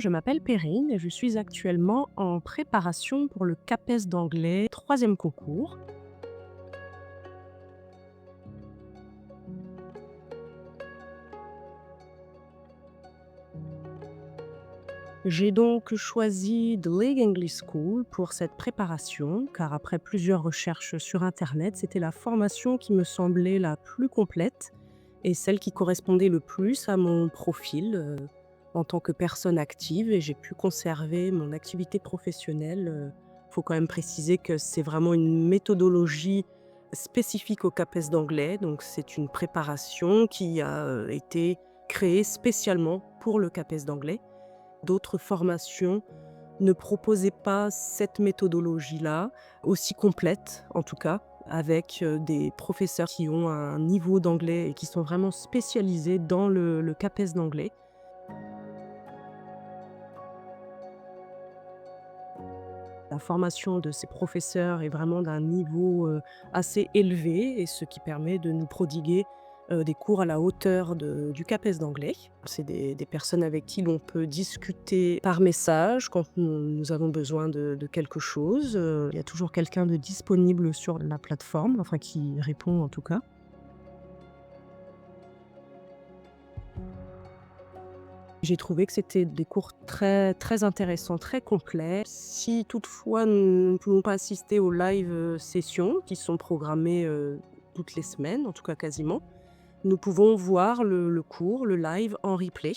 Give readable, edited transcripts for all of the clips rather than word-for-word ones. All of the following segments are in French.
Je m'appelle Perrine et je suis actuellement en préparation pour le CAPES d'anglais, troisième concours. J'ai donc choisi The League English School pour cette préparation, car après plusieurs recherches sur Internet, c'était la formation qui me semblait la plus complète et celle qui correspondait le plus à mon profil en tant que personne active, et j'ai pu conserver mon activité professionnelle. Il faut quand même préciser que c'est vraiment une méthodologie spécifique au CAPES d'anglais, donc c'est une préparation qui a été créée spécialement pour le CAPES d'anglais. D'autres formations ne proposaient pas cette méthodologie-là, aussi complète en tout cas, avec des professeurs qui ont un niveau d'anglais et qui sont vraiment spécialisés dans le CAPES d'anglais. La formation de ces professeurs est vraiment d'un niveau assez élevé, et ce qui permet de nous prodiguer des cours à la hauteur du CAPES d'anglais. C'est des personnes avec qui l'on peut discuter par message quand nous avons besoin de quelque chose. Il y a toujours quelqu'un de disponible sur la plateforme, enfin qui répond en tout cas. J'ai trouvé que c'était des cours très, très intéressants, très complets. Si toutefois nous ne pouvons pas assister aux live sessions qui sont programmées toutes les semaines, en tout cas quasiment, nous pouvons voir le cours, le live en replay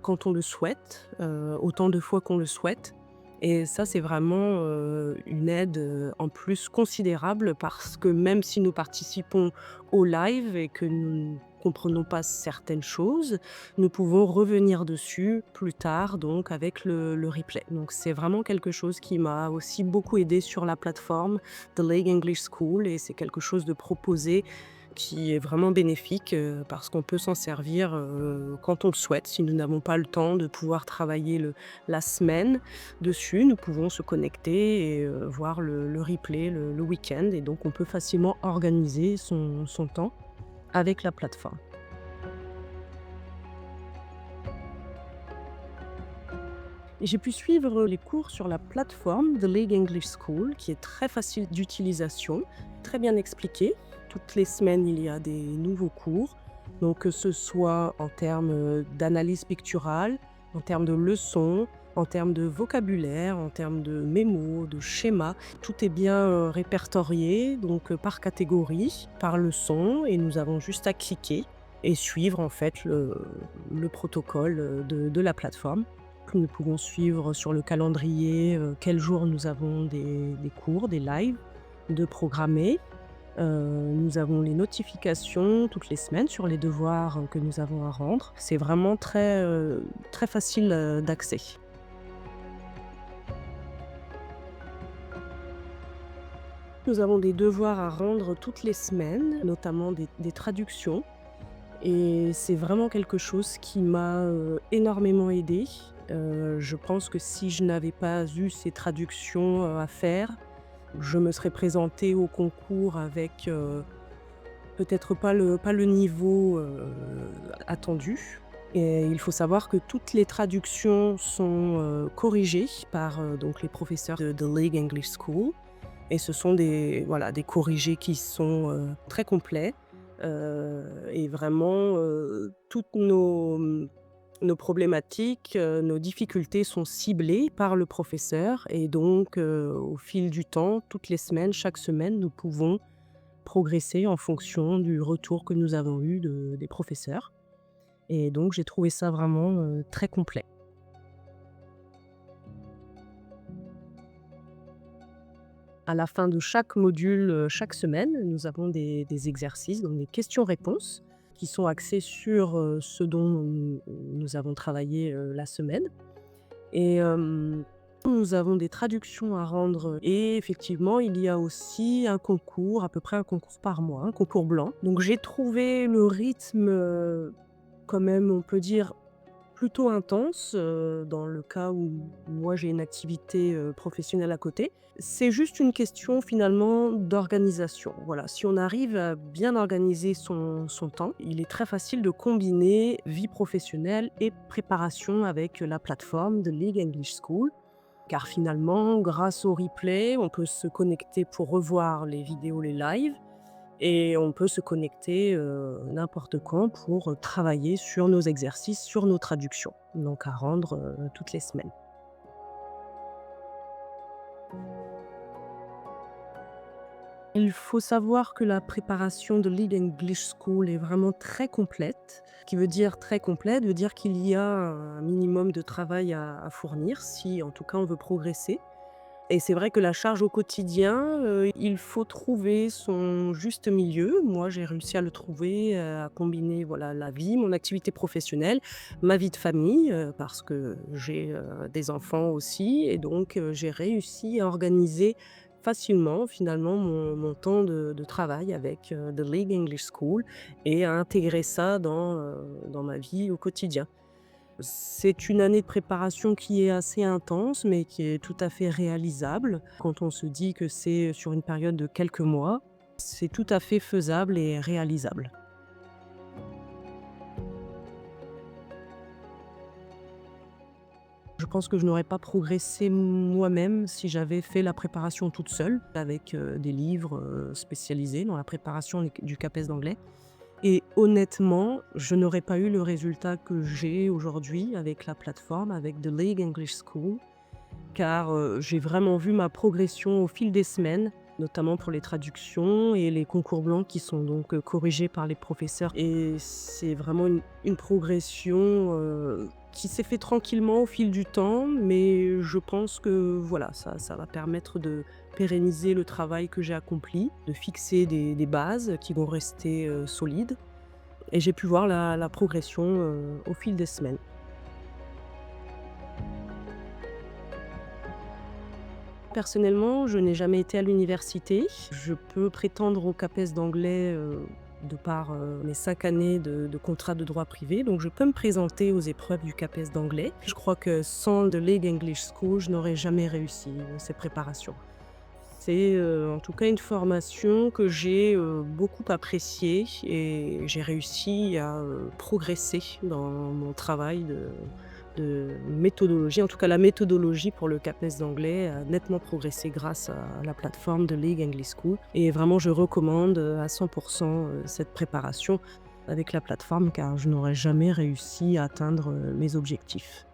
quand on le souhaite, autant de fois qu'on le souhaite. Et ça, c'est vraiment une aide en plus considérable, parce que même si nous participons au live et que nous ne comprenons pas certaines choses, nous pouvons revenir dessus plus tard, donc avec le replay. Donc c'est vraiment quelque chose qui m'a aussi beaucoup aidé sur la plateforme The League English School, et c'est quelque chose de proposé qui est vraiment bénéfique, parce qu'on peut s'en servir quand on le souhaite. Si nous n'avons pas le temps de pouvoir travailler la semaine dessus, nous pouvons se connecter et voir le replay le week-end, et donc on peut facilement organiser son temps avec la plateforme. Et j'ai pu suivre les cours sur la plateforme The League English School, qui est très facile d'utilisation, très bien expliqué. Toutes les semaines, il y a des nouveaux cours, donc que ce soit en termes d'analyse picturale, en termes de leçons, en termes de vocabulaire, en termes de mémo, de schéma. Tout est bien répertorié, donc par catégorie, par leçon, et nous avons juste à cliquer et suivre en fait le protocole de la plateforme. Nous pouvons suivre sur le calendrier quel jour nous avons des cours, des lives de programmés. Nous avons les notifications toutes les semaines sur les devoirs que nous avons à rendre. C'est vraiment très, très facile d'accès. Nous avons des devoirs à rendre toutes les semaines, notamment des traductions. Et c'est vraiment quelque chose qui m'a énormément aidée. Je pense que si je n'avais pas eu ces traductions à faire, je me serais présentée au concours avec peut-être pas le niveau attendu. Et il faut savoir que toutes les traductions sont corrigées par donc les professeurs de The League English School. Et ce sont des corrigés qui sont très complets. Et vraiment, toutes nos problématiques, nos difficultés sont ciblées par le professeur, et donc au fil du temps, toutes les semaines, chaque semaine, nous pouvons progresser en fonction du retour que nous avons eu des professeurs, et donc j'ai trouvé ça vraiment très complet. À la fin de chaque module, chaque semaine, nous avons des exercices, donc des questions-réponses qui sont axés sur ce dont nous avons travaillé la semaine. Et nous avons des traductions à rendre, et effectivement, il y a aussi un concours, à peu près un concours par mois, un concours blanc. Donc j'ai trouvé le rythme quand même, on peut dire, plutôt intense, dans le cas où moi j'ai une activité, professionnelle à côté. C'est juste une question finalement d'organisation. Voilà, si on arrive à bien organiser son temps, il est très facile de combiner vie professionnelle et préparation avec la plateforme de League English School. Car finalement, grâce au replay, on peut se connecter pour revoir les vidéos, les lives et on peut se connecter, n'importe quand pour, travailler sur nos exercices, sur nos traductions, donc à rendre, toutes les semaines. Il faut savoir que la préparation de Lead English School est vraiment très complète. Ce qui veut dire très complète, veut dire qu'il y a un minimum de travail à fournir si, en tout cas, on veut progresser. Et c'est vrai que la charge au quotidien, il faut trouver son juste milieu. Moi, j'ai réussi à le trouver, à combiner, voilà, la vie, mon activité professionnelle, ma vie de famille, parce que j'ai, des enfants aussi et donc j'ai réussi à organiser facilement, finalement, mon temps de travail avec, The League English School et à intégrer ça dans ma vie au quotidien. C'est une année de préparation qui est assez intense, mais qui est tout à fait réalisable. Quand on se dit que c'est sur une période de quelques mois, c'est tout à fait faisable et réalisable. Je pense que je n'aurais pas progressé moi-même si j'avais fait la préparation toute seule, avec, des livres, spécialisés dans la préparation du CAPES d'anglais. Et honnêtement, je n'aurais pas eu le résultat que j'ai aujourd'hui avec la plateforme, avec The League English School, car, j'ai vraiment vu ma progression au fil des semaines, notamment pour les traductions et les concours blancs qui sont donc, corrigés par les professeurs et c'est vraiment une progression, qui s'est fait tranquillement au fil du temps, mais je pense que voilà, ça va permettre de pérenniser le travail que j'ai accompli, de fixer des bases qui vont rester, solides et j'ai pu voir la progression, au fil des semaines. Personnellement, je n'ai jamais été à l'université. Je peux prétendre au CAPES d'anglais, de par, mes 5 années de contrat de droit privé, donc je peux me présenter aux épreuves du CAPES d'anglais. Je crois que sans The League English School, je n'aurais jamais réussi, ces préparations. C'est, en tout cas une formation que j'ai, beaucoup appréciée et j'ai réussi à, progresser dans mon travail de méthodologie. En tout cas, la méthodologie pour le CAPES d'anglais a nettement progressé grâce à la plateforme de League English School et vraiment je recommande, à 100 cette préparation avec la plateforme car je n'aurais jamais réussi à atteindre, mes objectifs.